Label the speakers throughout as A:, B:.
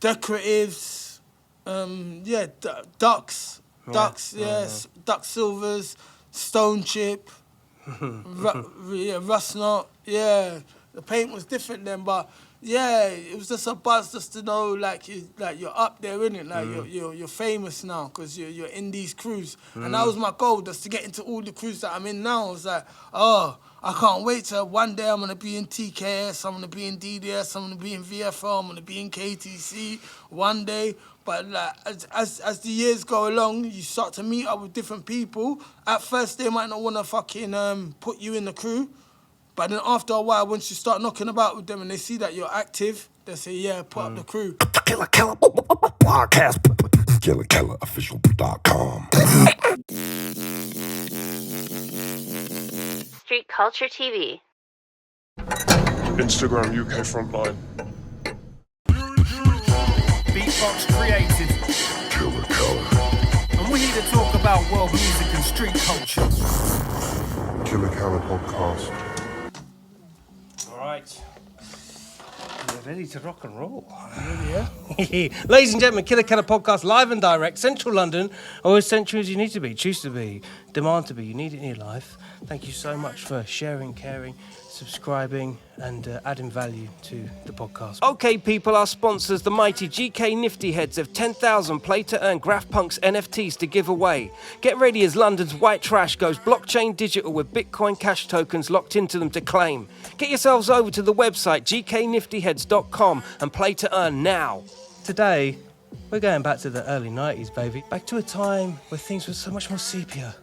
A: decoratives, ducks, duck silvers, stone chip, rust knot. Yeah, the paint was different then, but yeah, it was just a buzz just to know like you're up there, innit? Like you're famous now because you're in these crews, and that was my goal, just to get into all the crews that I'm in now. I was like, oh, I can't wait till one day I'm gonna be in TKS, I'm gonna be in DDS, I'm gonna be in VFL, I'm gonna be in KTC one day. But like, as the years go along, you start to meet up with different people. At first, they might not want to fucking put you in the crew. But then after a while, once you start knocking about with them and they see that you're active, they say, yeah, put up the crew.
B: Killa Kela podcast. KillaKelaOfficial.com.
C: Street Culture TV.
D: Instagram UK Frontline.
E: Beatbox created.
B: Killa Kela.
E: And we're here to talk about world music and street culture.
D: Killa Kela podcast.
F: Right. We're ready to rock and roll.
A: Yeah.
F: Ladies and gentlemen, Killa Kela podcast, live and direct, Central London, or as central as you need to be, choose to be, demand to be, you need it in your life. Thank you so much for sharing, caring, subscribing, and adding value to the podcast. Okay, people, our sponsors, the mighty GK Nifty Heads, have 10,000 play-to-earn GraffPunks NFTs to give away. Get ready as London's white trash goes blockchain digital with Bitcoin Cash tokens locked into them to claim. Get yourselves over to the website gkniftyheads.com and play to earn now. Today, we're going back to the early 90s, baby. Back to a time where things were so much more sepia.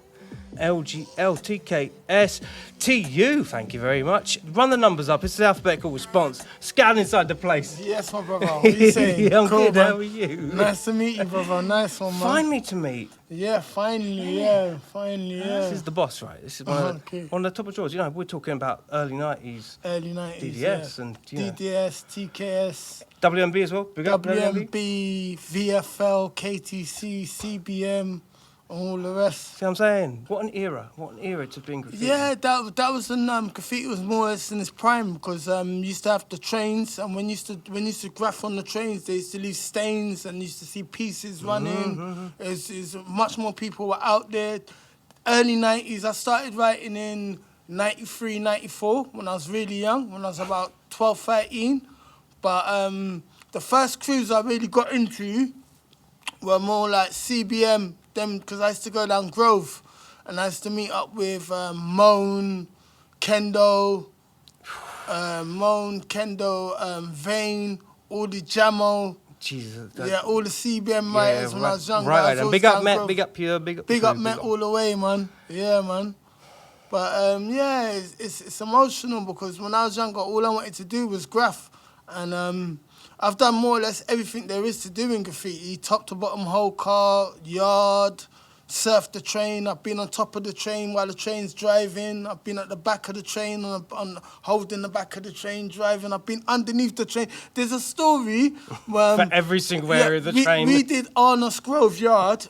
F: LGL, TKS, TU, thank you very much. Run the numbers up, it's the alphabetical response. SKAN inside the place.
A: Yes, my brother. What are you saying?
F: Yeah, I'm
A: cool,
F: good,
A: man.
F: how are you?
A: Nice to meet you, brother. Nice one, man.
F: Finally to meet.
A: Yeah, finally, yeah.
F: This is the boss, right? This is one of the top of drawers. You know, we're talking about early 90s.
A: Early 90s,
F: DDS
A: yeah.
F: and, you know.
A: DDS, TKS.
F: WMB as well? Big up
A: WMB, VFL, KTC, CBM, all the rest.
F: See what I'm saying? What an era to be in graffiti.
A: Yeah, that was when graffiti was more or less in its prime, because you used to have the trains, and when you used to graph on the trains, they used to leave stains and you used to see pieces running. It's much more people were out there. Early 90s, I started writing in 93, 94 when I was really young, when I was about 12, 13. But the first crews I really got into were more like CBM, them, because I used to go down Grove and I used to meet up with Moan, Kendo, Vane, all the Jamo.
F: Jesus.
A: Yeah, all the CBM writers when I was younger.
F: Right, and big up Met, big up Pure,
A: big up Met all the way, man. Yeah, man. But yeah, it's emotional because when I was younger, all I wanted to do was graph. And I've done more or less everything there is to do in graffiti. Top to bottom, whole car, yard, surf the train. I've been on top of the train while the train's driving. I've been at the back of the train, on holding the back of the train, driving. I've been underneath the train. There's a story where...
F: For every single area of the train.
A: We did Arnos Grove Yard.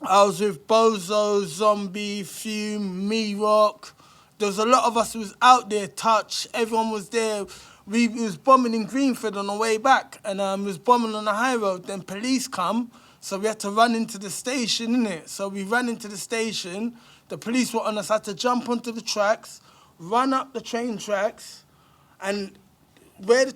A: I was with Bozo, Zombie, Fume, Me Rock. There was a lot of us who was out there, Touch. Everyone was there. We was bombing in Greenfield on the way back, and we was bombing on the high road. Then police come, so we had to run into the station, innit? So we ran into the station. The police were on us, had to jump onto the tracks, run up the train tracks, and we're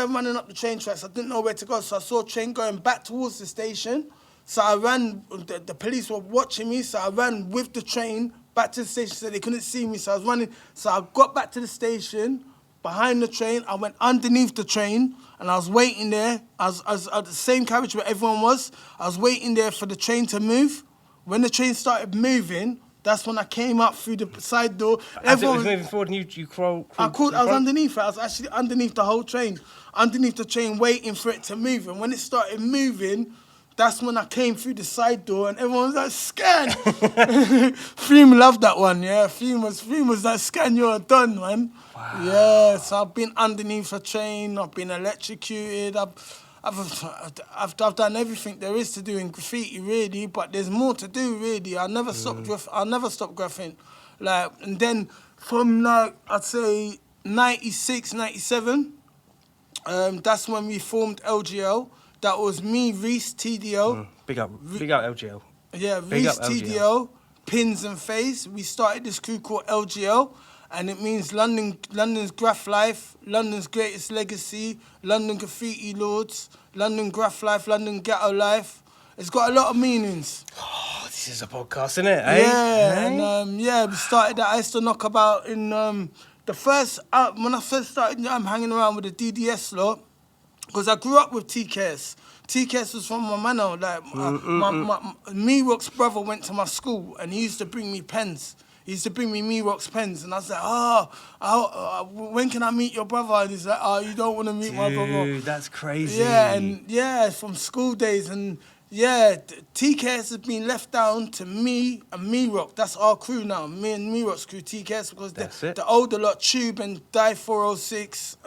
A: running up the train tracks. I didn't know where to go, so I saw a train going back towards the station. So I ran, the police were watching me, so I ran with the train back to the station so they couldn't see me. So I was running, so I got back to the station, behind the train, I went underneath the train, and I was waiting there. I was at the same carriage where everyone was. I was waiting there for the train to move. When the train started moving, that's when I came up through the side door.
F: As it was moving forward and you crawled
A: I was underneath it. I was actually underneath the whole train. Underneath the train, waiting for it to move. And when it started moving, that's when I came through the side door, and everyone was like, "SKAN!" Fume loved that one, yeah. Fume was like, "SKAN, you're done, man." Wow. Yeah, so I've been underneath a train, I've been electrocuted, I've done everything there is to do in graffiti, really, but there's more to do, really. I'll never stop graphing. Like, and then from, like, I'd say 96, 97, that's when we formed LGL. That was me, Reese, TDO.
F: Big up LGL.
A: Yeah,
F: Big
A: Reese,
F: up LGL.
A: TDO, Pins and Face. We started this crew called LGL, and it means London's Graff Life, London's Greatest Legacy, London Graffiti Lords, London Graff Life, London Ghetto Life. It's got a lot of meanings.
F: Oh, this is a podcast, isn't it? Eh?
A: Yeah,
F: Eh?
A: and we started that. I used to knock about in the first when I first started hanging around with the DDS lot, because I grew up with TKS. TKS was from my manor. Like me Rock's brother went to my school and he used to bring me pens. He used to bring me Rock's pens, and I was like, when can I meet your brother? And he's like, you don't want to meet my brother.
F: Dude, that's crazy.
A: Yeah, and from school days, and TKS has been left down to me and Rock. That's our crew now, me and Rock's crew, TKS, because the older lot, Tube and Die 406,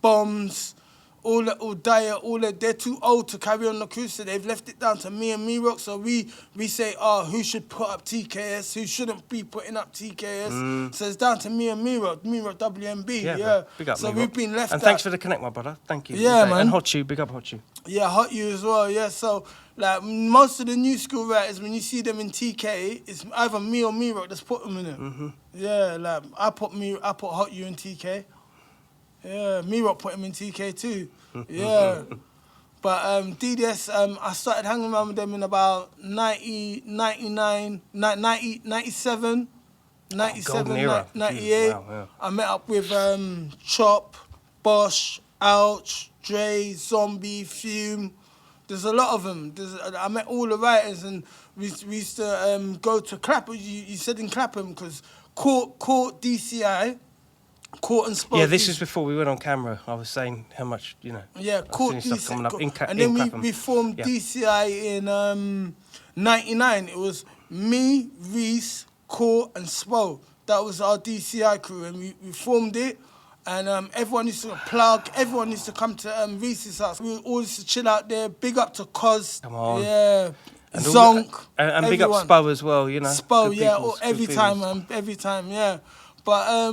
A: Bombs, all Dyer, they're too old to carry on the crew, so they've left it down to me and Rock. So we say, who should put up TKS, who shouldn't be putting up TKS. So it's down to me and Rock WMB. Yeah.
F: Big up,
A: so
F: me
A: we've
F: Rock.
A: been left.
F: And thanks for the connect, my brother. Thank you.
A: Yeah, man.
F: And Hot You, big up Hot You.
A: Yeah, Hot You as well. Yeah, so like most of the new school writers, when you see them in TK, it's either me or Rock that's put them in it.
F: Mm-hmm.
A: Yeah, like I put Hot You in TK. Yeah, Rock put him in TK too. Yeah. But DDS, I started hanging around with them in about 97, 98.
F: Wow, yeah.
A: I met up with Chop, Bosch, Ouch, Dre, Zombie, Fume. There's a lot of them. I met all the writers, and we used to go to Clapham. You said in Clapham, because Court DCI, Court and Spoke.
F: Yeah, this is before we went on camera. I was saying how much,
A: Yeah, Court
F: I've seen stuff coming up in
A: and then
F: Clapham.
A: we formed DCI in 99. It was me, Reese, Court and Spo. That was our DCI crew, and we formed it. And everyone used to plug. Everyone used to come to Reese's house. We all used to chill out there. Big up to Cos.
F: Come on.
A: Yeah.
F: And
A: Zonk.
F: And big up Spo as well,
A: Spo,
F: Good
A: yeah.
F: peoples,
A: Every
F: good
A: time,
F: peoples.
A: every time, yeah. But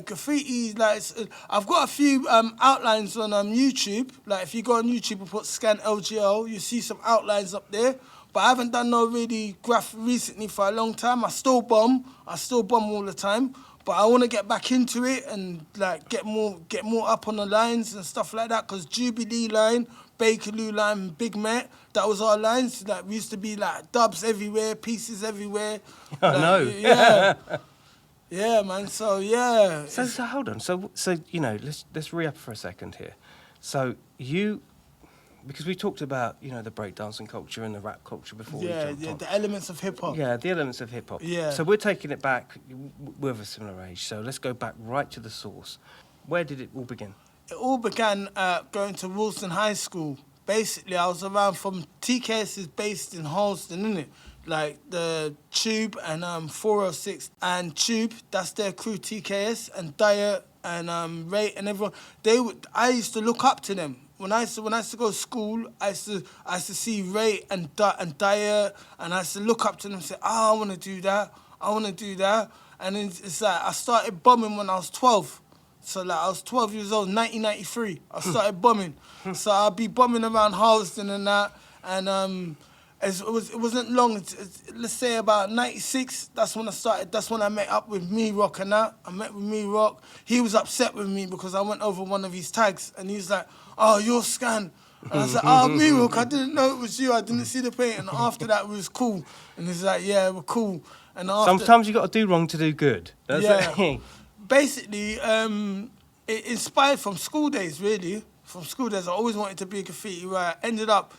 A: graffiti, like I've got a few outlines on YouTube. Like if you go on YouTube and put SKAN LGL, you see some outlines up there. But I haven't done no really graph recently for a long time. I still bomb all the time. But I want to get back into it and like get more up on the lines and stuff like that. Cause Jubilee line, Bakerloo line, Big Met, that was our lines. Like we used to be like dubs everywhere, pieces everywhere.
F: I know.
A: Yeah. Yeah, man. So yeah.
F: So hold on. So let's re-up for a second here. So because we talked about the breakdancing culture and the rap culture before.
A: Yeah,
F: we jumped on.
A: the elements of hip hop.
F: Yeah, the elements of hip hop.
A: Yeah.
F: So we're taking it back. We're of a similar age. So let's go back right to the source. Where did it all begin?
A: It all began going to Wilson High School. Basically, I was around from TKS is based in Holston, innit? Like the Tube and 406 and Tube, that's their crew, TKS, and Dyer and Ray and everyone. I used to look up to them. When I used to go to school, I used to see Ray and Dyer, and I used to look up to them and say, I want to do that. And it's like I started bombing when I was 12. So like I was 12 years old, 1993. I started bombing. So I'd be bombing around Holston and that, and it wasn't long. Let's say about 96. That's when I started. That's when I met up with Rock and that. I met with Rock. He was upset with me because I went over one of his tags, and he was like, "Oh, you're SKAN." And I was like, "Oh, Rock, I didn't know it was you. I didn't see the paint." And after that, we was cool. And he's like, "Yeah, we're cool." And after,
F: sometimes you got to do wrong to do good. That's it.
A: Basically, it inspired from school days. Really, from school days, I always wanted to be a graffiti writer. Ended up.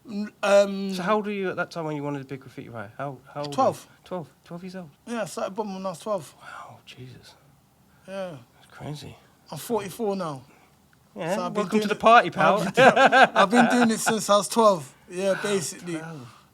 F: So how old were you at that time when you wanted to be a graffiti writer? How old?
A: 12.
F: 12 years old?
A: Yeah, I started bombing when I was 12.
F: Wow, Jesus.
A: Yeah.
F: That's crazy.
A: I'm 44 now.
F: Yeah,
A: So I've been
F: welcome
A: doing
F: to the
A: it-
F: party, pal.
A: I've been doing it since I was 12. Yeah, basically.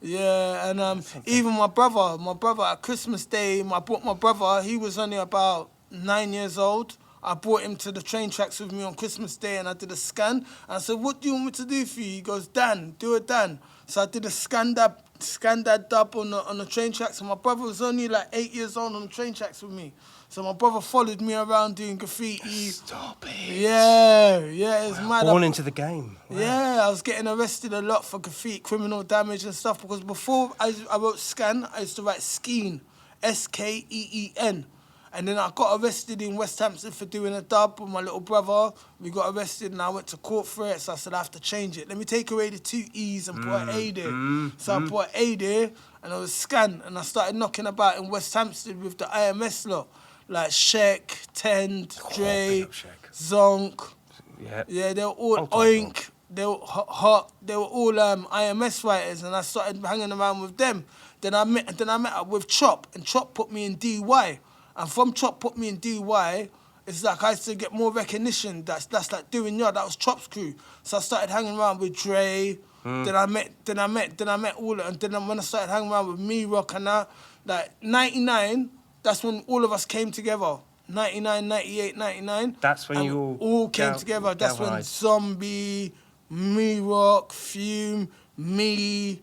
A: Yeah, and even my brother at Christmas Day, I brought my brother, he was only about 9 years old. I brought him to the train tracks with me on Christmas Day, and I did a SKAN. And I said, "What do you want me to do for you?" He goes, "Dan, do a Dan." So I did a SKAN dab SKAN dad dub on the train tracks, and my brother was only like 8 years old on the train tracks with me. So my brother followed me around doing graffiti.
F: Stop it.
A: Yeah, it's mad.
F: Born into the game. Wow.
A: Yeah, I was getting arrested a lot for graffiti, criminal damage and stuff, because before I wrote SKAN, I used to write SKEEN, SKEEN. And then I got arrested in West Hampton for doing a dub with my little brother. We got arrested and I went to court for it, so I said I have to change it. Let me take away the 2 E's and put an A there. So I put an A there and it was SKAN, and I started knocking about in West Hampton with the IMS lot, like Sheck, Tend, Dre, Zonk. Yeah, they were all Oink. They were hot. They were all IMS writers, and I started hanging around with them. Then I met up with Chop, and Chop put me in DY. And from Chop put me in DY, it's like I used to get more recognition. That's like doing yard. That was Chop's crew. So I started hanging around with Dre. Then I met all. And then when I started hanging around with Me Rock and that, like 99, that's when all of us came together. 99, 98, 99.
F: That's when you
A: all came together. That's when Zombie, Me Rock, Fume, me.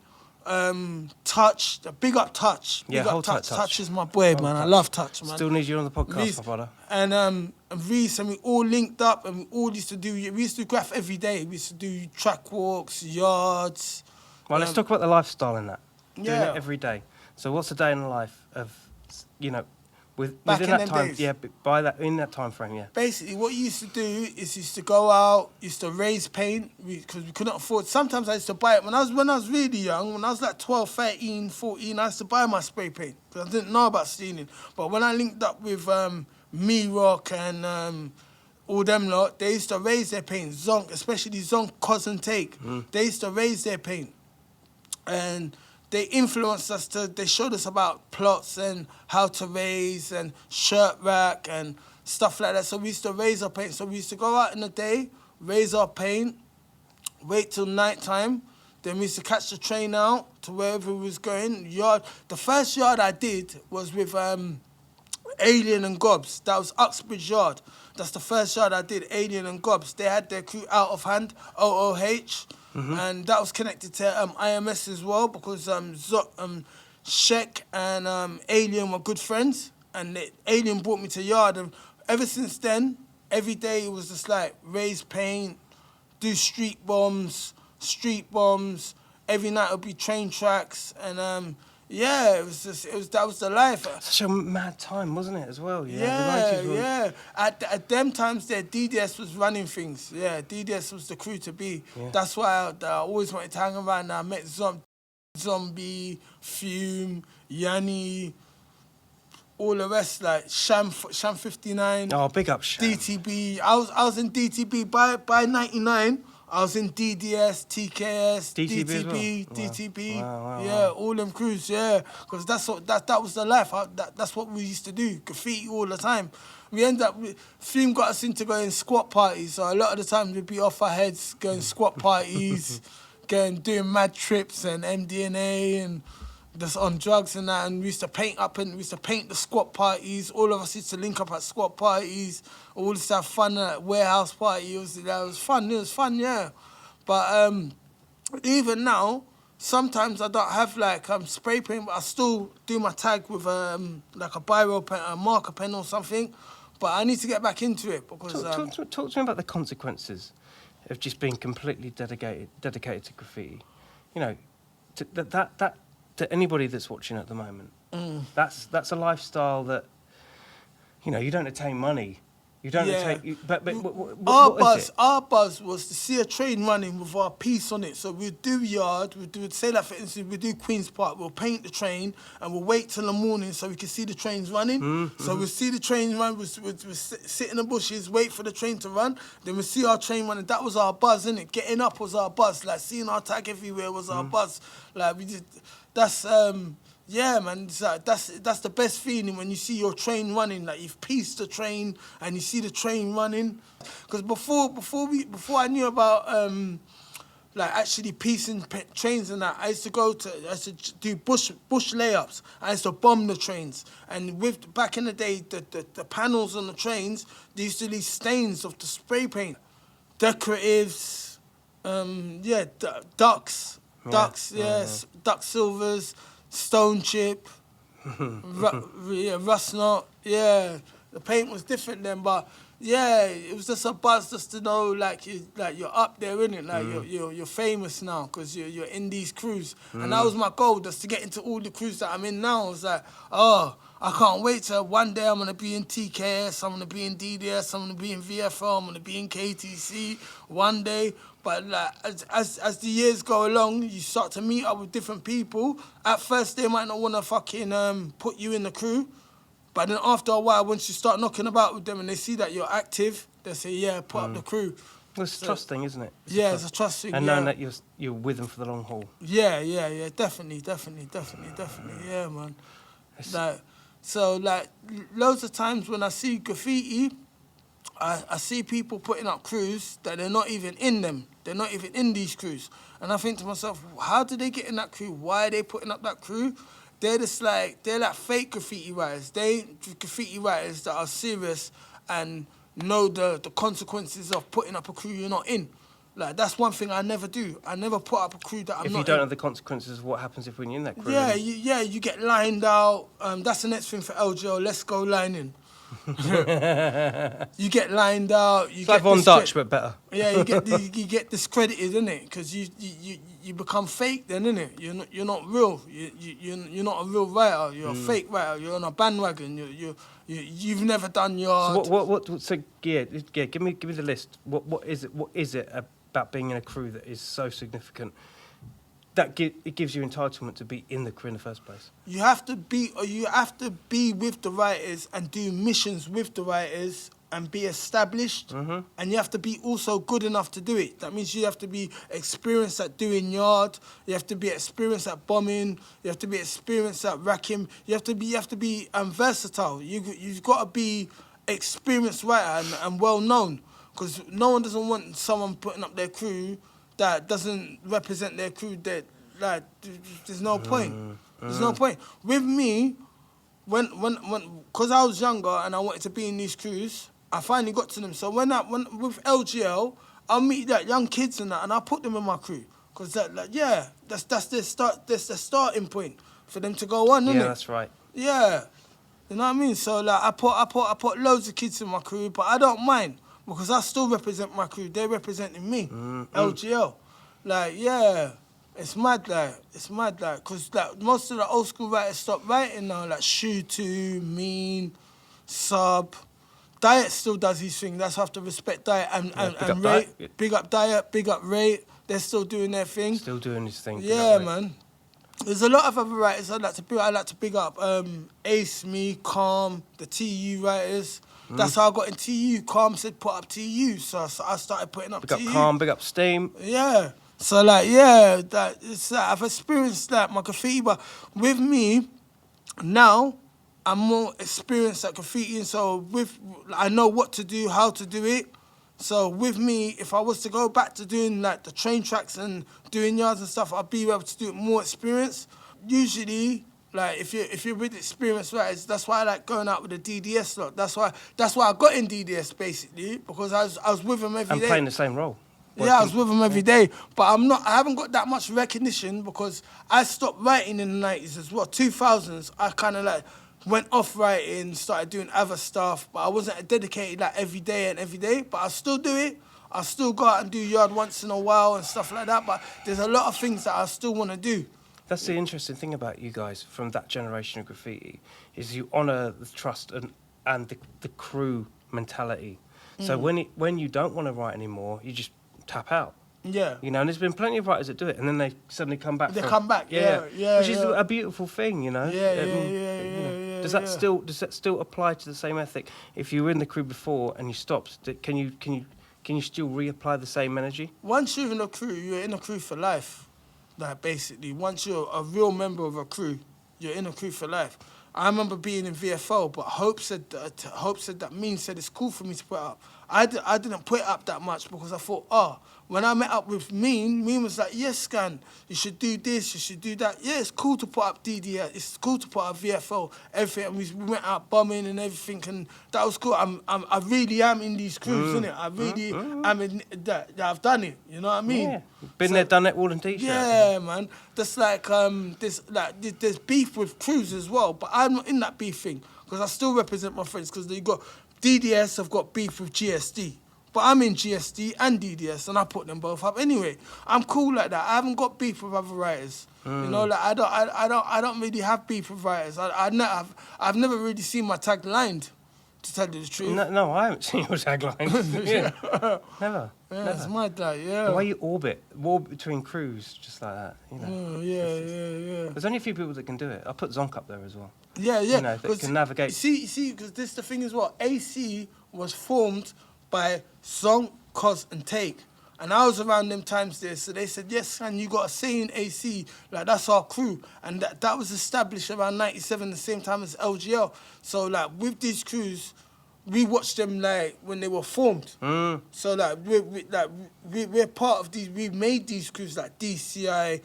A: Touch, big up Touch.
F: Yeah,
A: big up
F: hold tight, Touch.
A: Touch is my boy, man. I love Touch, man.
F: Still need you on the podcast,
A: Reese,
F: my brother.
A: And Reese, and we all linked up, and we all used to do graph every day. We used to do track walks, yards.
F: Well, let's talk about the lifestyle in that. Doing
A: Yeah.
F: it every day. So what's a day in the life of,
A: Back
F: within
A: in
F: that
A: them
F: time?
A: days.
F: Yeah, in that time frame, yeah.
A: Basically, what you used to do is used to go out, used to raise paint, because we couldn't afford. Sometimes I used to buy it when I was really young. When I was like 12, 13, 14, I used to buy my spray paint because I didn't know about stealing. But when I linked up with Me Rock and all them lot, they used to raise their paint. Zonk, especially Zonk, Cos and Take, they used to raise their paint, and they influenced us they showed us about plots and how to raise and shirt rack and stuff like that. So we used to raise our paint. So we used to go out in the day, raise our paint, wait till night time. Then we used to catch the train out to wherever we was going. The first yard I did was with Alien and Gobs. That was Uxbridge Yard. That's the first yard I did, Alien and Gobs. They had their crew out of hand, OOH. And that was connected to IMS as well, because Sheck and Alien were good friends, and Alien brought me to yard, and ever since then, every day it was just like raise paint, do street bombs. Every night it would be train tracks, and that was the life.
F: Such a mad time, wasn't it, as well?
A: Yeah. At them times there, DDS was running things. Yeah, DDS was the crew to be. Yeah. That's why I always wanted to hang around. I met Zombie, Fume, Yanni, all the rest, like Sham 59.
F: Oh, big up Sham.
A: DTB. I was in DTB by 99. I was in DDS, TKS, DTB. Wow. All them crews, because that was the life. That's what we used to do, graffiti all the time. We end up, Fume got us into going squat parties, so a lot of the time we'd be off our heads going squat parties, doing mad trips and MDNA and just on drugs and that, and we used to paint up and we used to paint the squat parties. All of us used to link up at squat parties. All used to have fun at warehouse party. It was fun, yeah. But even now, sometimes I don't have like spray paint, but I still do my tag with like a biro pen, a marker pen or something. But I need to get back into it because
F: talk to me about the consequences of just being completely dedicated to graffiti. You know, that to anybody that's watching at the moment, that's a lifestyle that, you know, you don't attain money. You don't attain...
A: Our buzz was to see a train running with our piece on it. So we'd do yard, we'd say like, for instance, we'd do Queen's Park, we'll paint the train and we'll wait till the morning so we can see the trains running. So we'll see the train run, we'll sit in the bushes, wait for the train to run, then we'll see our train running. That was our buzz, innit? Getting up was our buzz. Like, seeing our tag everywhere was our buzz. Like, we did... That's... yeah, man, that's the best feeling when you see your train running. Like, you've pieced the train and you see the train running. Because before I knew about like actually piecing trains and that, I used to do bush layups. I used to bomb the trains. And back in the day, the panels on the trains, they used to leave stains of the spray paint, decoratives, ducks. Ducks, yes, Duck Silvers, Stone Chip, Rust Knot, yeah. The paint was different then, but yeah, it was just a buzz just to know like you're up there, innit? Like you're famous now because you're in these crews, and that was my goal, just to get into all the crews that I'm in now. I was like, oh, I can't wait till one day I'm gonna be in TKS, I'm gonna be in DDS, I'm gonna be in VFL, I'm gonna be in KTC one day. But like, as the years go along, you start to meet up with different people. At first, they might not want to fucking put you in the crew. But then after a while, once you start knocking about with them and they see that you're active, they say, yeah, put up the crew.
F: Well, it's a trust thing, isn't it?
A: It's a trust thing,
F: and knowing that you're with them for the long haul.
A: Yeah, definitely, yeah, man. Like, loads of times when I see graffiti, I see people putting up crews that they're not even in them. They're not even in these crews. And I think to myself, how did they get in that crew? Why are they putting up that crew? They're like fake graffiti writers. They ain't graffiti writers that are serious and know the consequences of putting up a crew you're not in. Like, that's one thing I never do. I never put up a crew that I'm not in.
F: If you don't know the consequences of what happens if when you're in that crew.
A: You get lined out. That's the next thing for LGL. Let's go lining. You get lined out.
F: It's like Von Dutch, but better.
A: Yeah, you get discredited, innit? Because you become fake then, innit? You're not real. You're not a real writer. You're a fake writer. You're on a bandwagon. You've never done your.
F: So give me the list. What is it about being in a crew that is so significant that it gives you entitlement to be in the crew in the first place? You have to be with the writers and do missions with the writers and be established. Mm-hmm. And you have to be also good enough to do it. That means you have to be experienced at doing yard. You have to be experienced at bombing. You have to be experienced at racking. You have to be versatile. You've got to be experienced writer and well known, because no one doesn't want someone putting up their crew that doesn't represent their crew. That, like, there's no point. There's no point. With me, when because I was younger and I wanted to be in these crews, I finally got to them. So when with LGL, I'll meet that young kids and I'll put them in my crew, because that's their start. That's the starting point for them to go on, isn't it? Yeah, that's right.
A: Yeah, you know what I mean. So like, I put loads of kids in my crew, but I don't mind, because I still represent my crew. They're representing me, LGL. Like, yeah, it's mad, like, because like, most of the old school writers stopped writing now, like Shoe 2, Mean, Sub. Diet still does his thing. That's why I have to respect Diet and Ray. Big up Diet, big up Ray. They're still doing their thing.
F: Still doing his thing.
A: Yeah, man. There's a lot of other writers I'd like to big up. Ace, me, Calm, the TU writers. That's how I got in TU. Calm said put up TU, so I started putting up TU.
F: Big up Calm, big up Steam.
A: Yeah. So like, yeah, I've experienced that, my graffiti, but with me now, I'm more experienced at graffiti, and so I know what to do, how to do it. So with me, if I was to go back to doing like the train tracks and doing yards and stuff, I'd be able to do it more experience. Usually, like if you're with experienced writers, that's why I like going out with the DDS lot. That's why I got in DDS basically, because I was with them every day.
F: And playing the same role.
A: Yeah, I was with them every day, but I haven't got that much recognition because I stopped writing in the 90s as well. 2000s, I kind of like went off writing, started doing other stuff, but I wasn't dedicated like every day, but I still do it. I still go out and do yard once in a while and stuff like that, but there's a lot of things that I still want to do.
F: That's the interesting thing about you guys from that generation of graffiti, is you honour the trust and the crew mentality. So when you don't want to write anymore, you just tap out.
A: Yeah.
F: You know, and there's been plenty of writers that do it, and then they suddenly come back.
A: Come back, yeah.
F: Which is a beautiful thing, you know.
A: Yeah.
F: Does that still apply to the same ethic? If you were in the crew before and you stopped, can you still reapply the same energy?
A: Once you're in a crew, you're in a crew for life. Like, basically, once you're a real member of a crew, you're in a crew for life. I remember being in VFL, but Hope said that Mean said it's cool for me to put it up. I didn't put it up that much because I thought, when I met up with Mean was like, yes, SKAN, you should do this, you should do that. Yeah, it's cool to put up DDS, it's cool to put up VFL, everything. And we went out bombing and everything, and that was cool. I really am in these crews, innit? I really am in that. I've done it, you know what I mean?
F: Yeah, Been there, done it, Walden T-shirt.
A: Yeah, man. That's like there's beef with crews as well, but I'm not in that beef thing because I still represent my friends because they got DDS have got beef with GSD, but I'm in GSD and DDS and I put them both up anyway. I'm cool like that. I haven't got beef with other writers. You know, like I don't really have beef with writers. I've never really seen my tag lined, to tell you the truth.
F: No, I haven't seen your tagline. Yeah. Never.
A: Yeah, it's mad, like, yeah.
F: The way you orbit between crews, just like that, you know.
A: Yeah.
F: There's only a few people that can do it. I put Zonk up there as well.
A: Yeah.
F: You know, that can navigate.
A: You see, because this the thing is what AC was formed by Zonk, Cos, and Take, and I was around them times there, so they said, yes, and you got a say in AC, like that's our crew, and that was established around '97, the same time as LGL. So like with these crews, we watched them like when they were formed. So like we're part of these. We made these crews like DCI,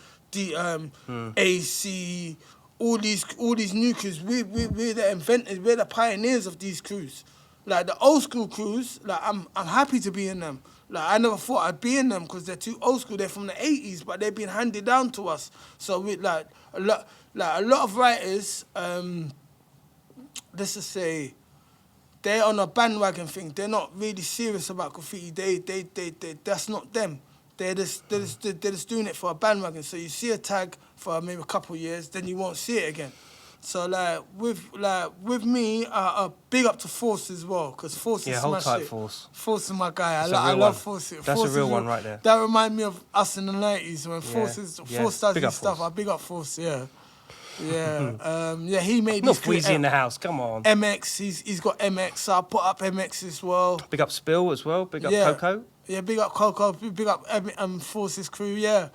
A: AC, all these new crews. We're the inventors. We're the pioneers of these crews. Like the old school crews, like I'm happy to be in them. Like I never thought I'd be in them because they're too old school. They're from the '80s, but they've been handed down to us. So we like a lot of writers. Let's just say, they're on a bandwagon thing. They're not really serious about graffiti. They that's not them. They're just doing it for a bandwagon. So you see a tag for maybe a couple of years, then you won't see it again. So with me, big up to Force as well, because Force is
F: hold tight,
A: shit.
F: Force.
A: Force is my guy.
F: I
A: love Force.
F: That's a real one right there.
A: That reminds me of us in the '90s when Force does
F: Big
A: his
F: up
A: stuff.
F: Force.
A: I big up Force. Yeah. He made
F: Not
A: these crew-
F: Wheezy in the house, come on.
A: MX, he's got MX, so I put up MX as well.
F: Big up Spill as well, big up Coco.
A: Yeah, big up Coco, big up Forces crew, yeah.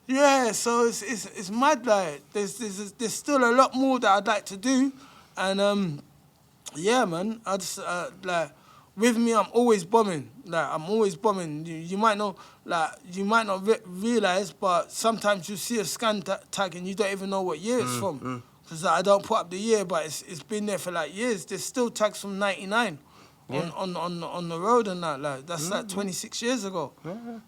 A: Yeah, so it's mad, like, there's still a lot more that I'd like to do, and yeah, man, I just, like, with me, I'm always bombing, like, I'm always bombing. You might not, like, realise, but sometimes you see a SKAN tag and you don't even know what year it's from. Because I don't put up the year, but it's been there for like years. There's still tags from '99 on the road and that. Like that's like 26 years ago.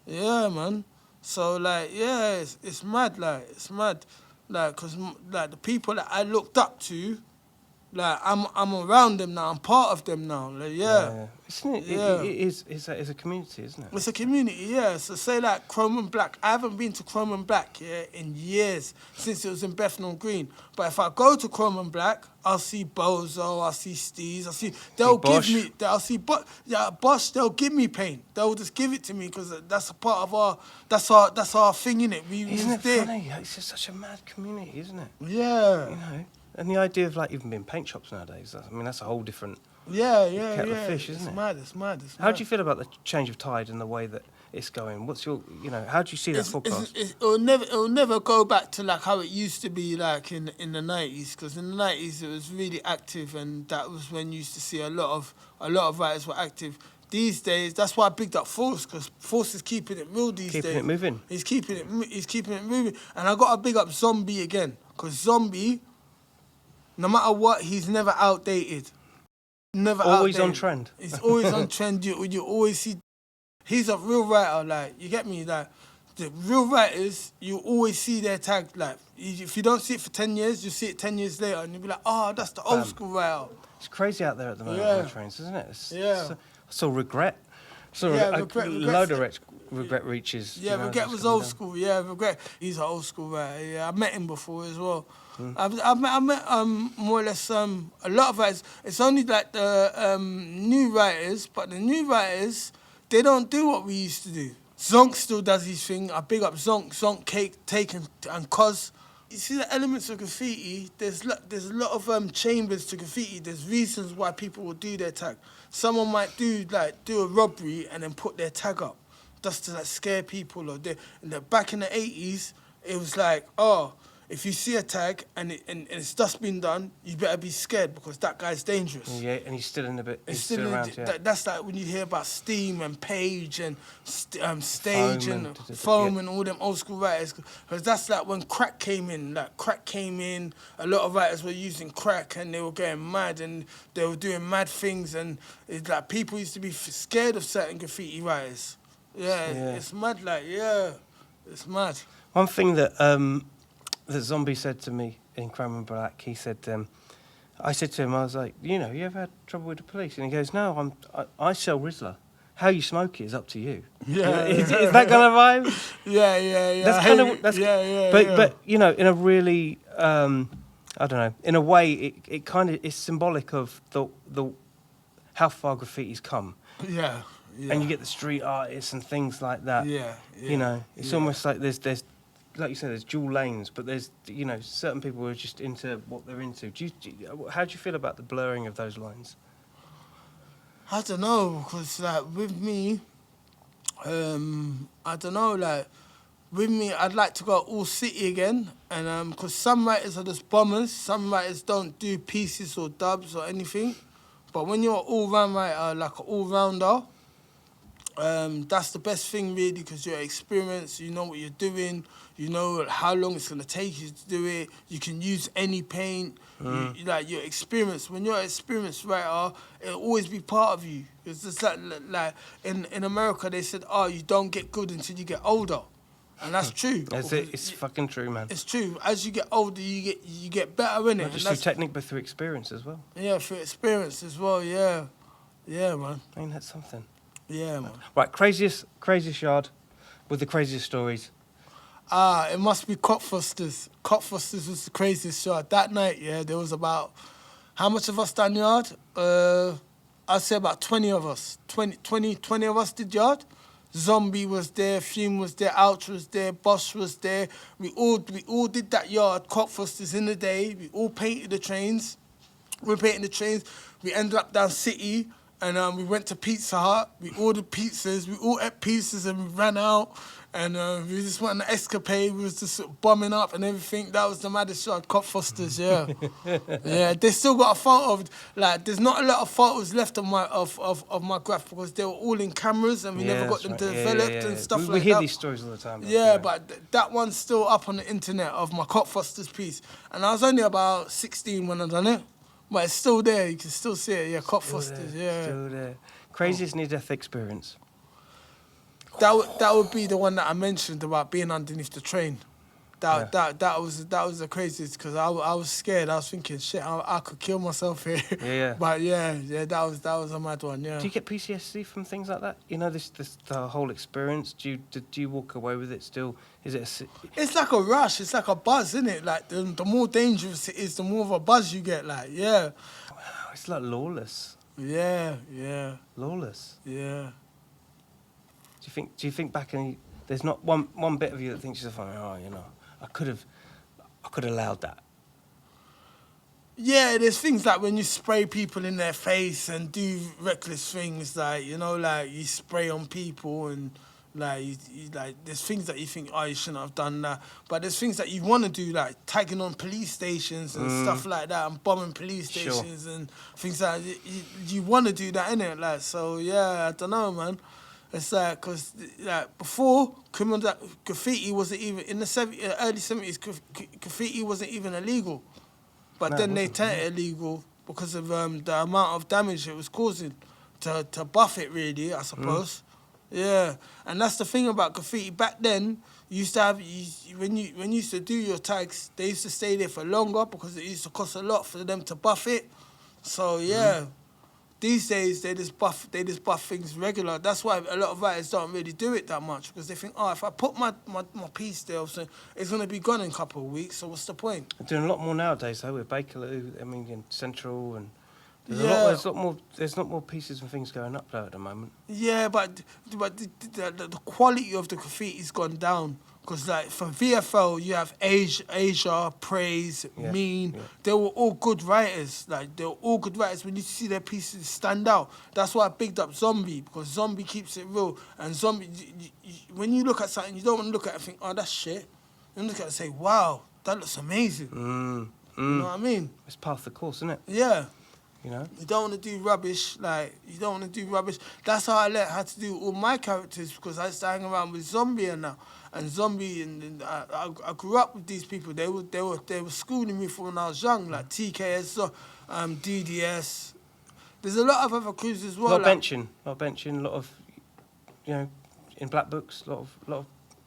A: Yeah, man. So like, yeah, it's mad. Like it's mad. Like, cause like the people that I looked up to, like I'm around them now. I'm part of them now. Like yeah.
F: Isn't it?
A: Yeah.
F: It's a community, isn't it?
A: It's a community, yeah. So say like Chrome and Black. I haven't been to Chrome and Black in years since it was in Bethnal Green. But if I go to Chrome and Black, I'll see Bozo, I'll see Steez, I'll see Bosch. They'll give me pain. They'll just give it to me because that's a part of that's our thing, innit?
F: Isn't it funny? It's just such a mad community, isn't it?
A: Yeah.
F: You know, and the idea of like even being paint shops nowadays. I mean, that's a whole different.
A: Yeah.
F: Fish, isn't it?
A: It's mad.
F: How do you feel about the change of tide and the way that it's going? What's your, how do you see that podcast?
A: It'll never go back to like how it used to be like in the '90s, because in the '90s it was really active, and that was when you used to see a lot of writers were active. These days, that's why I picked up Force, because Force is keeping it real these days.
F: Keeping it moving.
A: He's keeping it moving, and I got to big up Zombie again, because Zombie, no matter what, he's never outdated. Never
F: always
A: outdated.
F: on trend.
A: He's always on trend. You always see. He's a real writer. Like, you get me. Like, the real writers, you always see their tag. Like, if you don't see it for 10 years, you see it 10 years later, and you'll be like, oh, that's the old school writer.
F: It's crazy out there at the moment on the trains, isn't it? So regret. Load of regret reaches.
A: Yeah, Regret was old school. Yeah, Regret. He's an old school writer. Yeah, I met him before as well. I've met more or less a lot of writers. It's only like the new writers, but the new writers, they don't do what we used to do. Zonk still does his thing. I big up Zonk, Take, and Cos. You see the elements of graffiti, there's a lot of chambers to graffiti. There's reasons why people will do their tag. Someone might do a robbery and then put their tag up, just to like scare people. Or back in the 80s, it was like, oh, if you see a tag and it's just been done, you better be scared because that guy's dangerous.
F: Yeah, and he's still in the bit. He's still around.
A: That's like when you hear about Steam and Page and Stage and Foam and all them old school writers. Because that's like when crack came in. Like crack came in, a lot of writers were using crack and they were getting mad and they were doing mad things, and it's like people used to be scared of certain graffiti writers. Yeah. It's mad. Like It's mad.
F: One thing that that Zombie said to me in Crime and Black, he said, I said to him, I was like, you know, you ever had trouble with the police? And he goes, no, I sell Rizzler. How you smoke it is up to you.
A: Yeah.
F: Is that kind of vibe?
A: Yeah.
F: That's kind of
A: Yeah.
F: But you know, in a really I don't know, in a way, it kind of is symbolic of the how far graffiti's come.
A: Yeah.
F: And you get the street artists and things like that.
A: Yeah.
F: You know, it's almost like there's like you said, there's dual lanes, but there's, you know, certain people who are just into what they're into. How do you feel about the blurring of those lines?
A: I don't know, because like with me, I don't know, like with me, I'd like to go all city again, and because some writers are just bombers, some writers don't do pieces or dubs or anything, but when you're an all-round writer, like an all-rounder, that's the best thing really, because you're experienced, you know what you're doing, you know how long it's going to take you to do it, you can use any paint, like you're experienced. When you're an experienced writer, it'll always be part of you. It's just like in America they said, oh, you don't get good until you get older. And that's true.
F: It's fucking true, man.
A: It's true. As you get older, you get better in it.
F: Not just through technique, but through experience as well.
A: Yeah, through experience as well, yeah. Yeah, man.
F: Ain't that something?
A: Yeah, man.
F: Right, craziest yard with the craziest stories.
A: It must be Cockfosters. Cockfosters was the craziest yard. That night, yeah, there was about, how much of us done yard? I'd say about 20 of us. 20 of us did yard. Zombie was there, Fume was there, Ouch was there, Bosch was there. We all did that yard, Cockfosters in the day. We all painted the trains. We ended up down city, and we went to Pizza Hut. We ordered pizzas. We all ate pizzas and we ran out. And we just went on an escapade. We was just sort of bombing up and everything. That was the maddest shot. Cockfosters, yeah. Yeah, they still got a photo of, like, there's not a lot of photos left of my graph because they were all in cameras and we never got them developed and stuff like that.
F: We hear these stories all the time.
A: Yeah, but that one's still up on the internet of my Cockfosters piece. And I was only about 16 when I done it. But it's still there. You can still see it. Yeah, Cockfosters, yeah.
F: Still there. Craziest near-death experience.
A: That would be the one that I mentioned about being underneath the train. That was the craziest because I was scared. I was thinking, shit, I could kill myself here.
F: Yeah.
A: But yeah, that was a mad one. Yeah.
F: Do you get PTSD from things like that? You know, the whole experience. Do you walk away with it still? Is it?
A: It's like a rush. It's like a buzz, isn't it? Like the more dangerous it is, the more of a buzz you get. Like yeah.
F: Wow, it's like lawless.
A: Yeah.
F: Lawless.
A: Yeah.
F: Do you think back and there's not one bit of you that thinks yourself, oh, you know, I could have allowed that.
A: Yeah, there's things like when you spray people in their face and do reckless things, like, you know, like you spray on people and like there's things that you think, oh, you shouldn't have done that. But there's things that you want to do, like tagging on police stations and stuff like that and bombing police stations and things like that. You want to do that, innit? Like, so yeah, I don't know, man. It's like, because like, before, graffiti wasn't even, in the early 70s, graffiti wasn't even illegal. But then they turned it illegal because of the amount of damage it was causing to buff it, really, I suppose. Yeah, and that's the thing about graffiti. Back then, you used to have, when you used to do your tags, they used to stay there for longer because it used to cost a lot for them to buff it. So, yeah. These days, they just buff things regular. That's why a lot of writers don't really do it that much because they think, oh, if I put my piece there, so it's going to be gone in a couple of weeks, so what's the point?
F: They're doing a lot more nowadays, though, with Bakerloo, I mean, in Central, and there's not more pieces and things going up there at the moment. Yeah,
A: but the quality of the graffiti's gone down. Because, like, for VFL, you have Asia, Praise, Mean. Yeah. They were all good writers. Like, they were all good writers. When you see their pieces stand out, that's why I bigged up Zombie, because Zombie keeps it real. And Zombie, when you look at something, you don't want to look at it and think, oh, that's shit. You look at it and say, wow, that looks amazing. You know what I mean?
F: It's part of the course, isn't it?
A: Yeah.
F: You know?
A: You don't want to do rubbish. Like, you don't want to do rubbish. That's how I learned how to do all my characters, because I used to hang around with Zombie and now. And Zombie, and I grew up with these people. They were schooling me from when I was young, like TKS, DDS. There's a lot of other crews as well.
F: A lot of benching, a lot of, you know, in black books, a lot of.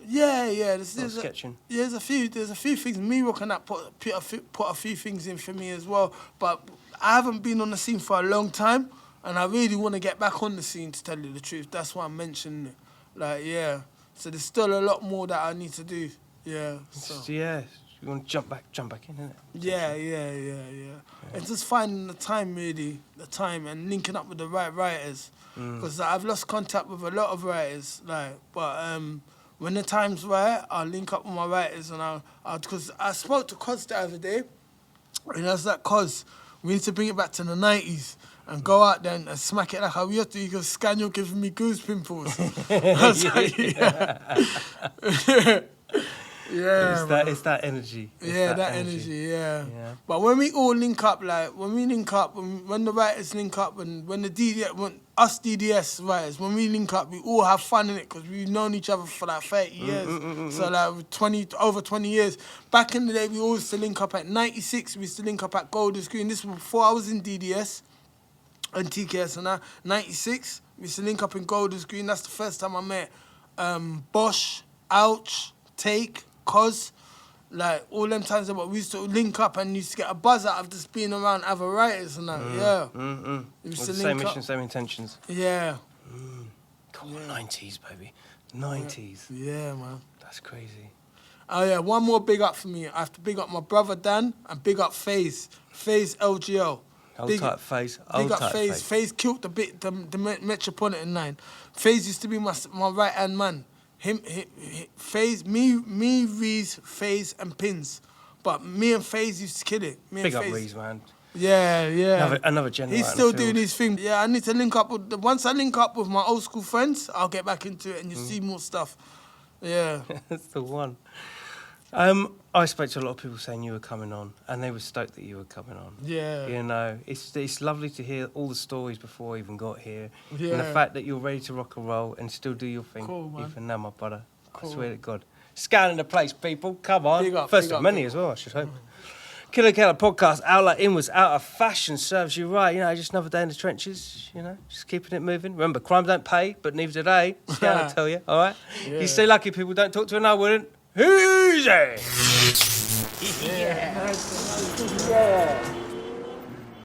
A: Yeah. There's
F: sketching.
A: There's a few things. Me Rock and that put a few things in for me as well. But I haven't been on the scene for a long time, and I really want to get back on the scene, to tell you the truth. That's why I'm mentioning it. Like, yeah. So there's still a lot more that I need to do. Yeah. So.
F: Yeah. You want to jump back in, innit?
A: Yeah. It's just finding the time, and linking up with the right writers. Because I've lost contact with a lot of writers, but when the time's right, I'll link up with my writers, and because I spoke to Cos the other day, and I was like, Cos, we need to bring it back to the 90s and go out there and smack it like how we used to. He goes, SKAN, you're giving me goose pimples. I was like, yeah. Yeah,
F: it's that energy.
A: That energy, yeah. But when we all link up, when the writers link up, and when the us DDS writers, when we link up, we all have fun in it, because we've known each other for like 30 years. So like over 20 years. Back in the day, we all used to link up at 96. We used to link up at Golden Screen. This was before I was in DDS and TKS, and now 96. We used to link up in Golden Screen. That's the first time I met Bosch, Ouch, Take, Cos, like all them times that we used to link up and used to get a buzz out of just being around other writers and that. We used to
F: Same
A: link
F: mission,
A: up.
F: same intentions.
A: Yeah.
F: Come on, 90s, baby. 90s.
A: Yeah, man.
F: That's crazy.
A: Oh yeah, one more big up for me. I have to big up my brother Dan and big up FaZe LGL.
F: Old type FaZe.
A: Big up FaZe. FaZe killed the Metropolitan line. FaZe used to be my right hand man. Him, FaZe, me, Reese, FaZe, and Pins. But me and FaZe used to kill it.
F: Big up Reese, man.
A: Yeah.
F: Another general.
A: He's still doing his thing. Yeah, I need to link up with. Once I link up with my old school friends, I'll get back into it, and you'll see more stuff. Yeah.
F: That's the one. I spoke to a lot of people saying you were coming on, and they were stoked that you were coming on.
A: Yeah.
F: You know, it's lovely to hear all the stories before I even got here.
A: Yeah.
F: And the fact that you're ready to rock and roll and still do your thing.
A: Cool, man.
F: Even now, my brother.
A: Cool.
F: I swear to God. SKAN in the place, people. Come on.
A: Big up,
F: First
A: big
F: of
A: up,
F: many
A: big
F: as well, I should hope. Killa Kela podcast, out like inwards, out of fashion, serves you right. You know, just another day in the trenches, you know, just keeping it moving. Remember, crime don't pay, but neither do they. SKAN, I tell you, all right?
A: Yeah.
F: You stay lucky, people don't talk to and I wouldn't. Easy!
A: Yeah.